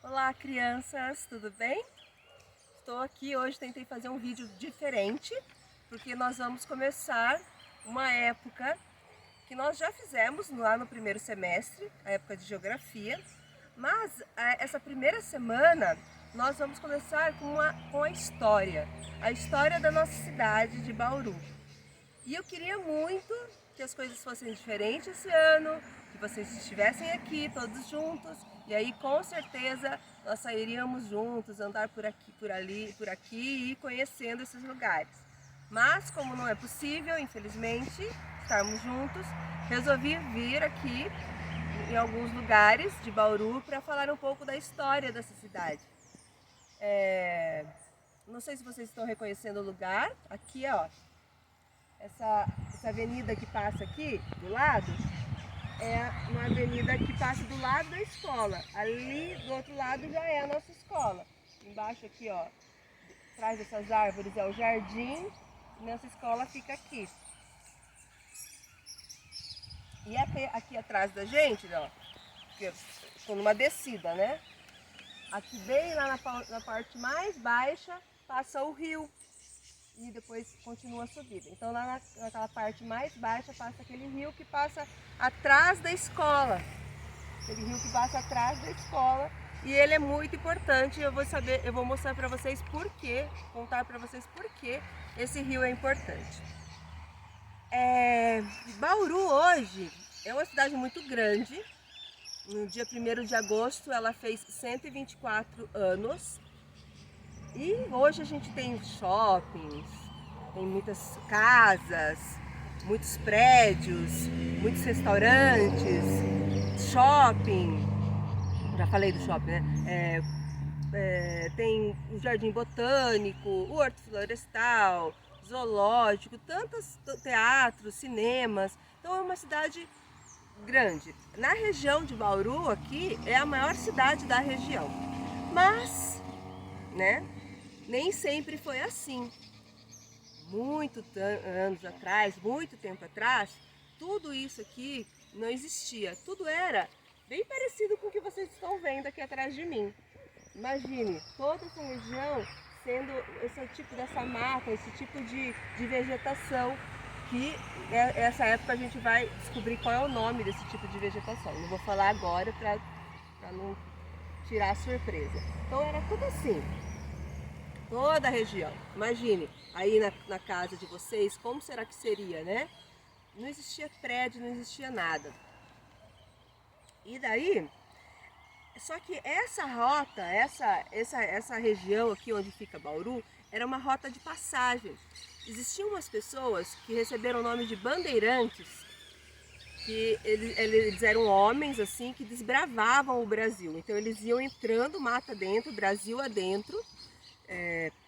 Olá, crianças, tudo bem? Estou aqui hoje, tentei fazer um vídeo diferente, porque nós vamos começar uma época que nós já fizemos lá no primeiro semestre, a época de geografia, mas essa primeira semana nós vamos começar com a história da nossa cidade de Bauru. E eu queria muito que as coisas fossem diferentes esse ano, que vocês estivessem aqui todos juntos, e aí com certeza nós sairíamos juntos, andar por aqui, por ali, por aqui e ir conhecendo esses lugares. Mas como não é possível, infelizmente, estarmos juntos, resolvi vir aqui em alguns lugares de Bauru para falar um pouco da história dessa cidade. Não sei se vocês estão reconhecendo o lugar, aqui ó, essa avenida que passa aqui do lado é uma avenida que passa do lado da escola. Ali do outro lado já é a nossa escola. Embaixo aqui, ó, atrás dessas árvores é o jardim. E nossa escola fica aqui. E aqui atrás da gente, ó, estou numa descida, né? Aqui bem lá na parte mais baixa passa o rio. E depois continua a subida. Então lá naquela parte mais baixa passa aquele rio que passa atrás da escola. Aquele rio que passa atrás da escola. E ele é muito importante. Eu vou mostrar para vocês por quê, contar para vocês por que esse rio é importante. Bauru hoje é uma cidade muito grande. No dia 1º de agosto ela fez 124 anos. E hoje a gente tem shoppings, tem muitas casas, muitos prédios, muitos restaurantes, shopping, já falei do shopping, né? Tem o jardim botânico, o horto florestal, zoológico, tantos teatros, cinemas. Então é uma cidade grande. Na região de Bauru aqui é a maior cidade da região, mas, né? Nem sempre foi assim. Anos atrás, muito tempo atrás, tudo isso aqui não existia. Tudo era bem parecido com o que vocês estão vendo aqui atrás de mim. Imagine toda essa região sendo esse tipo dessa mata, esse tipo de vegetação, que essa época a gente vai descobrir qual é o nome desse tipo de vegetação. Não vou falar agora para não tirar a surpresa. Então era tudo assim. Toda a região. Imagine, aí na casa de vocês, como será que seria, né? Não existia prédio, não existia nada. E daí, só que essa rota, essa região aqui onde fica Bauru, era uma rota de passagem. Existiam umas pessoas que receberam o nome de bandeirantes, que eles eram homens assim que desbravavam o Brasil. Então eles iam entrando mata dentro, Brasil adentro,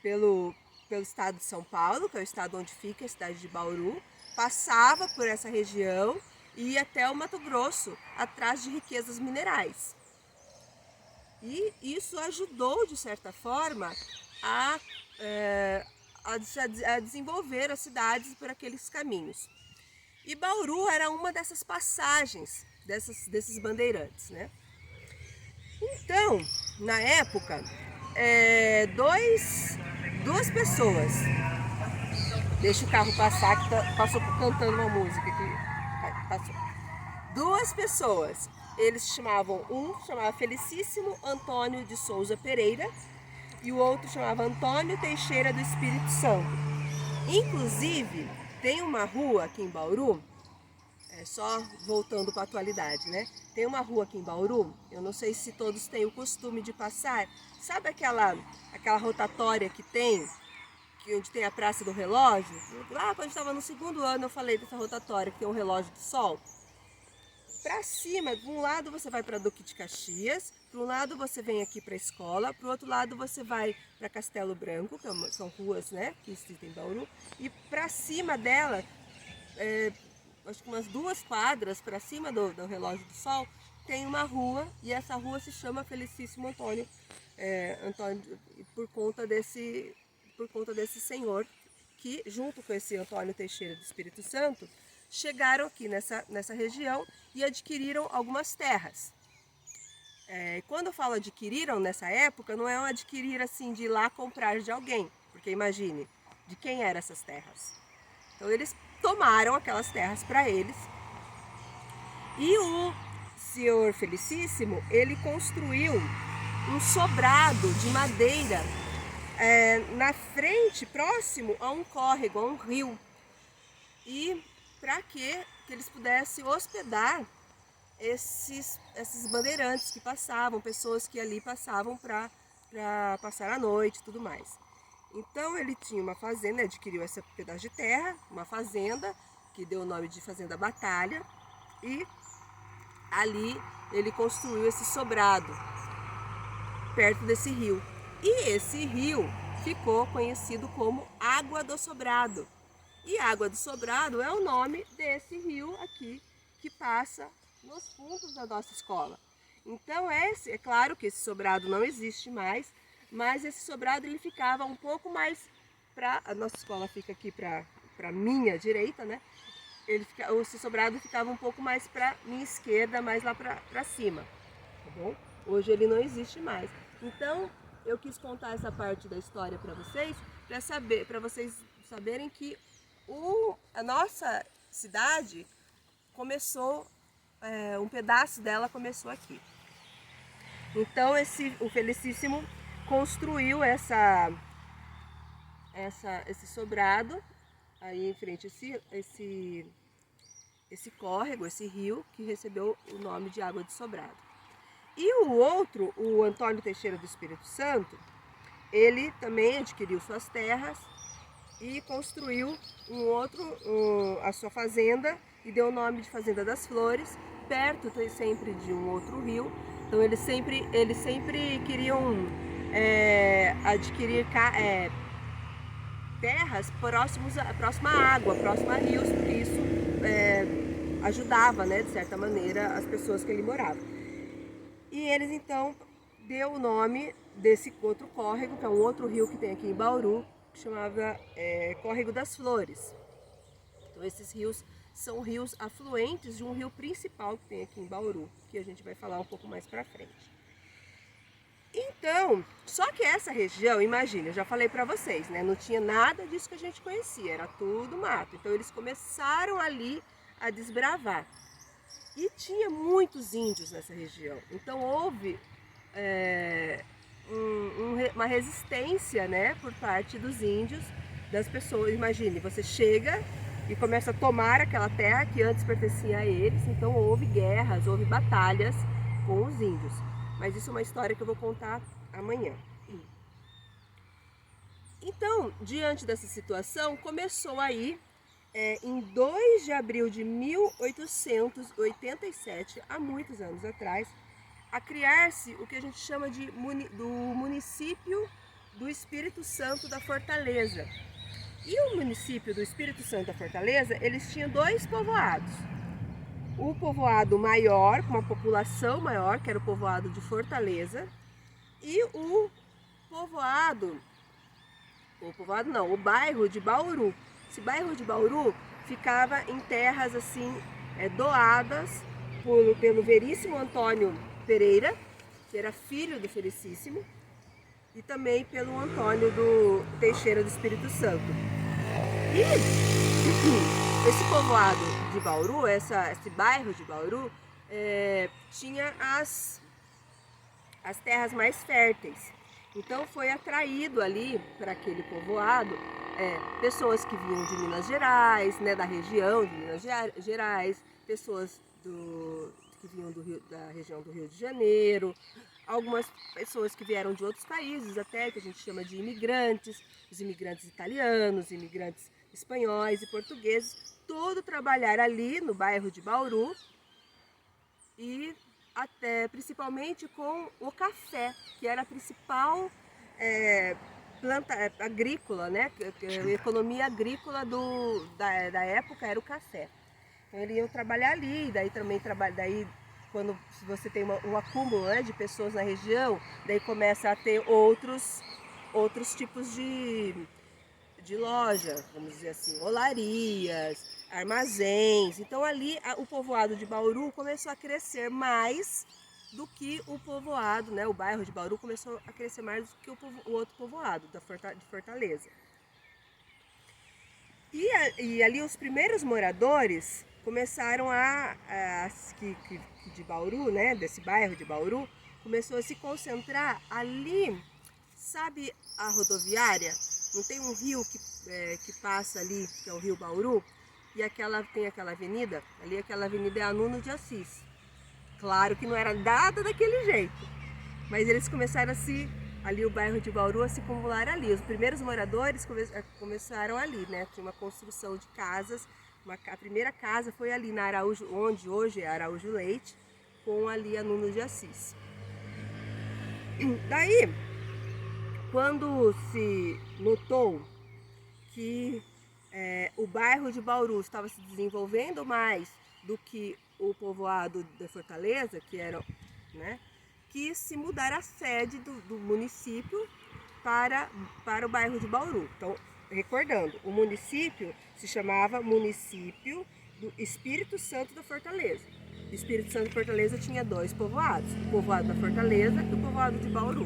pelo estado de São Paulo, que é o estado onde fica a cidade de Bauru, passava por essa região e ia até o Mato Grosso, atrás de riquezas minerais. E isso ajudou, de certa forma, a desenvolver as cidades por aqueles caminhos. E Bauru era uma dessas passagens desses bandeirantes, né? Então, na época, duas pessoas. Deixa o carro passar, que passou cantando uma música aqui. Passou. Duas pessoas. Eles chamava Felicíssimo Antônio de Souza Pereira e o outro chamava Antônio Teixeira do Espírito Santo. Inclusive, tem uma rua aqui em Bauru, só voltando para a atualidade, né? Tem uma rua aqui em Bauru, eu não sei se todos têm o costume de passar. Sabe aquela rotatória que tem, onde tem a Praça do Relógio? Lá quando eu estava no 2º ano eu falei dessa rotatória, que tem um relógio de sol. Para cima, de um lado você vai para Duque de Caxias, para um lado você vem aqui para a escola, para o outro lado você vai para Castelo Branco, que são ruas, né, que existem em Bauru, e para cima dela, acho que umas 2 quadras para cima do relógio do sol, tem uma rua, e essa rua se chama Felicíssimo Antônio, por conta desse senhor que, junto com esse Antônio Teixeira do Espírito Santo, chegaram aqui nessa região e adquiriram algumas terras. Quando eu falo adquiriram nessa época, não é um adquirir assim de ir lá comprar de alguém, porque imagine, de quem eram essas terras? Então eles tomaram aquelas terras para eles e o senhor Felicíssimo, ele construiu um sobrado de madeira na frente, próximo a um córrego, a um rio, e para que eles pudessem hospedar esses bandeirantes que passavam, pessoas que ali passavam para passar a noite e tudo mais. Então ele tinha uma fazenda, adquiriu esse pedaço de terra, uma fazenda, que deu o nome de Fazenda Batalha, e ali ele construiu esse sobrado, perto desse rio. E esse rio ficou conhecido como Água do Sobrado. E Água do Sobrado é o nome desse rio aqui que passa nos fundos da nossa escola. Então é claro que esse sobrado não existe mais, mas esse sobrado ele ficava um pouco mais para a nossa escola fica aqui para minha direita, né? Esse sobrado ficava um pouco mais para minha esquerda, mais lá para cima, tá bom? Hoje ele não existe mais. Então eu quis contar essa parte da história para vocês, para vocês saberem que a nossa cidade começou, um pedaço dela começou aqui. Então o Felicíssimo construiu esse sobrado aí em frente esse córrego, esse rio que recebeu o nome de Água de Sobrado. E o outro, o Antônio Teixeira do Espírito Santo, ele também adquiriu suas terras e construiu a sua fazenda e deu o nome de Fazenda das Flores, perto sempre de um outro rio. Então eles sempre queriam adquirir terras próximas à água, próximas a rios, porque isso ajudava, né, de certa maneira, as pessoas que ali moravam. E eles então deu o nome desse outro córrego, que é um outro rio que tem aqui em Bauru, que chamava Córrego das Flores. Então esses rios são rios afluentes de um rio principal que tem aqui em Bauru, que a gente vai falar um pouco mais pra frente. Então, só que essa região, imagina, eu já falei pra vocês, né? Não tinha nada disso que a gente conhecia, era tudo mato. Então eles começaram ali a desbravar. E tinha muitos índios nessa região. Então houve uma resistência, né, por parte dos índios, das pessoas. Imagine, você chega e começa a tomar aquela terra que antes pertencia a eles. Então houve guerras, houve batalhas com os índios. Mas isso é uma história que eu vou contar amanhã. Então, diante dessa situação, começou aí, em 2 de abril de 1887, há muitos anos atrás, a criar-se o que a gente chama do município do Espírito Santo da Fortaleza. E o município do Espírito Santo da Fortaleza, eles tinham 2 povoados. O povoado maior, com uma população maior, que era o povoado de Fortaleza, e o bairro de Bauru. Esse bairro de Bauru ficava em terras assim doadas pelo Veríssimo Antônio Pereira, que era filho do Felicíssimo, e também pelo Antônio Teixeira do Espírito Santo. E esse povoado de Bauru, esse bairro de Bauru, tinha as terras mais férteis. Então foi atraído ali para aquele povoado pessoas que vinham de Minas Gerais, né, da região de Minas Gerais, pessoas que vinham da região do Rio de Janeiro, algumas pessoas que vieram de outros países até, que a gente chama de imigrantes, os imigrantes italianos, imigrantes espanhóis e portugueses, todo trabalhar ali no bairro de Bauru e principalmente com o café, que era a principal planta agrícola, né? A economia agrícola da época era o café. Então eles iam trabalhar ali, daí também quando você tem um acúmulo, né, de pessoas na região, daí começa a ter outros tipos de loja, vamos dizer assim, olarias, armazéns. Então ali o povoado de Bauru começou a crescer mais do que o povoado, né? O bairro de Bauru começou a crescer mais do que o outro povoado de Fortaleza. E ali os primeiros moradores começaram de Bauru, né? Desse bairro de Bauru, começou a se concentrar ali, sabe a rodoviária? Não tem um rio que passa ali, que é o Rio Bauru? E tem aquela avenida, ali aquela avenida é a Nuno de Assis. Claro que não era dada daquele jeito, mas eles começaram ali o bairro de Bauru a se acumular ali. Os primeiros moradores começaram ali, né? Tinha uma construção de casas, a primeira casa foi ali na Araújo, onde hoje é Araújo Leite, com ali a Nuno de Assis. Daí, quando se notou que o bairro de Bauru estava se desenvolvendo mais do que o povoado de Fortaleza, que era, né, quis se mudar a sede do município para o bairro de Bauru. Então, recordando, o município se chamava Município do Espírito Santo da Fortaleza. O Espírito Santo da Fortaleza tinha 2 povoados, o povoado da Fortaleza e o povoado de Bauru.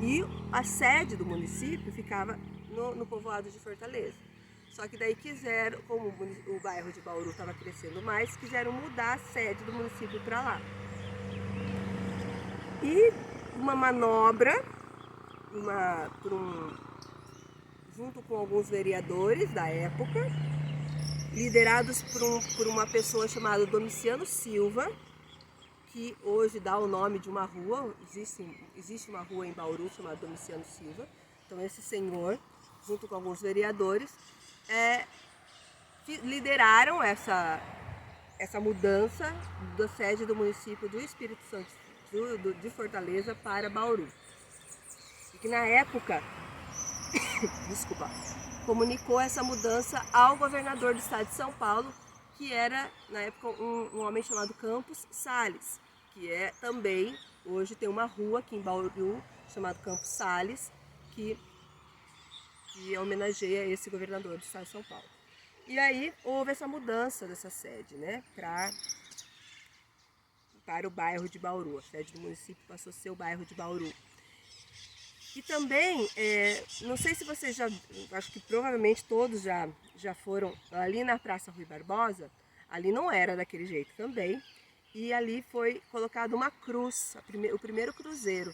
E a sede do município ficava no povoado de Fortaleza. Só que daí como o bairro de Bauru estava crescendo mais, quiseram mudar a sede do município para lá. E uma manobra, junto com alguns vereadores da época, liderados por uma pessoa chamada Domiciano Silva, que hoje dá o nome de uma rua, existe uma rua em Bauru chamada Domiciano Silva. Então esse senhor, junto com alguns vereadores, lideraram essa mudança da sede do município do Espírito Santo de Fortaleza para Bauru. E que na época, comunicou essa mudança ao governador do estado de São Paulo, que era na época um homem chamado Campos Salles, que também, hoje tem uma rua aqui em Bauru chamada Campos Salles, que homenageia esse governador do estado de São Paulo. E aí houve essa mudança dessa sede, né, para o bairro de Bauru. A sede do município passou a ser o bairro de Bauru. E também, não sei se vocês acho que provavelmente todos já foram ali na Praça Rui Barbosa. Ali não era daquele jeito também. E ali foi colocada uma cruz, o primeiro cruzeiro.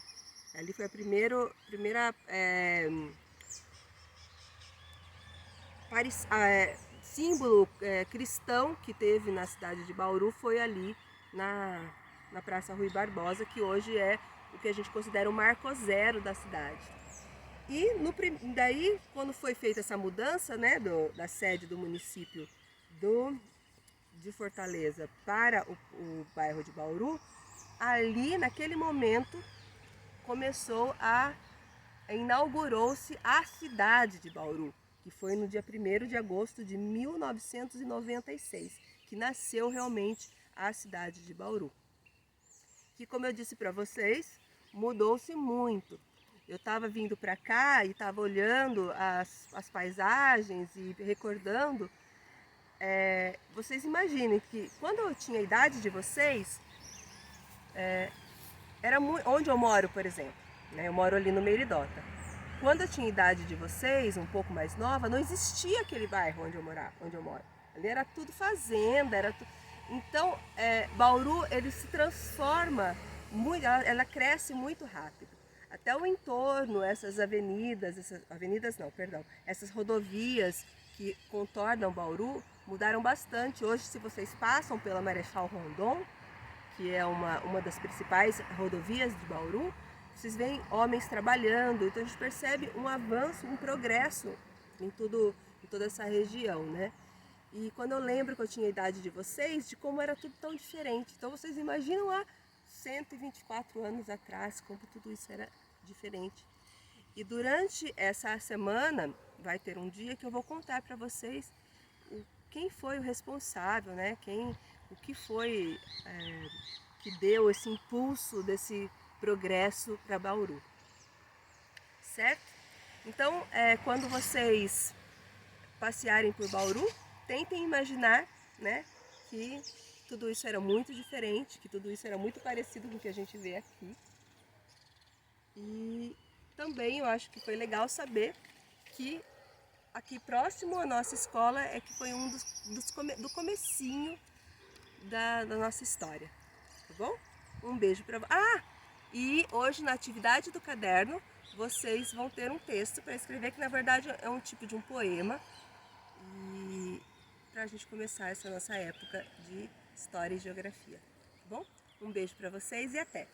Ali foi a primeira símbolo cristão que teve na cidade de Bauru, foi ali na Praça Rui Barbosa, que hoje é o que a gente considera o marco zero da cidade. E daí, quando foi feita essa mudança, né, da sede do município de Fortaleza para o bairro de Bauru, ali naquele momento inaugurou-se a cidade de Bauru, que foi no dia 1º de agosto de 1996, que nasceu realmente a cidade de Bauru. Que, como eu disse para vocês, mudou-se muito. Eu estava vindo para cá e estava olhando as paisagens e recordando. Vocês imaginem que quando eu tinha a idade de vocês, era onde eu moro, por exemplo, né? Eu moro ali no Meiridota. Quando eu tinha a idade de vocês, um pouco mais nova, não existia aquele bairro onde eu moro. Ali era tudo fazenda, Então, Bauru, ele se transforma muito, ela cresce muito rápido. Até o entorno, essas rodovias que contornam Bauru mudaram bastante. Hoje, se vocês passam pela Marechal Rondon, que é uma das principais rodovias de Bauru, vocês veem homens trabalhando. Então a gente percebe um avanço, um progresso em toda essa região, né? E quando eu lembro que eu tinha a idade de vocês, de como era tudo tão diferente. Então vocês imaginam há 124 anos atrás, como tudo isso era diferente. E durante essa semana, vai ter um dia que eu vou contar para vocês quem foi o responsável, né? O que foi que deu esse impulso desse progresso para Bauru, certo? Então, quando vocês passearem por Bauru, tentem imaginar, né, que tudo isso era muito diferente, que tudo isso era muito parecido com o que a gente vê aqui. E também eu acho que foi legal saber que aqui próximo à nossa escola é que foi um do comecinho da nossa história, tá bom? Um beijo para vocês. Ah! E hoje na atividade do caderno vocês vão ter um texto para escrever que na verdade é um tipo de um poema e para a gente começar essa nossa época de história e geografia, tá bom? Um beijo para vocês e até!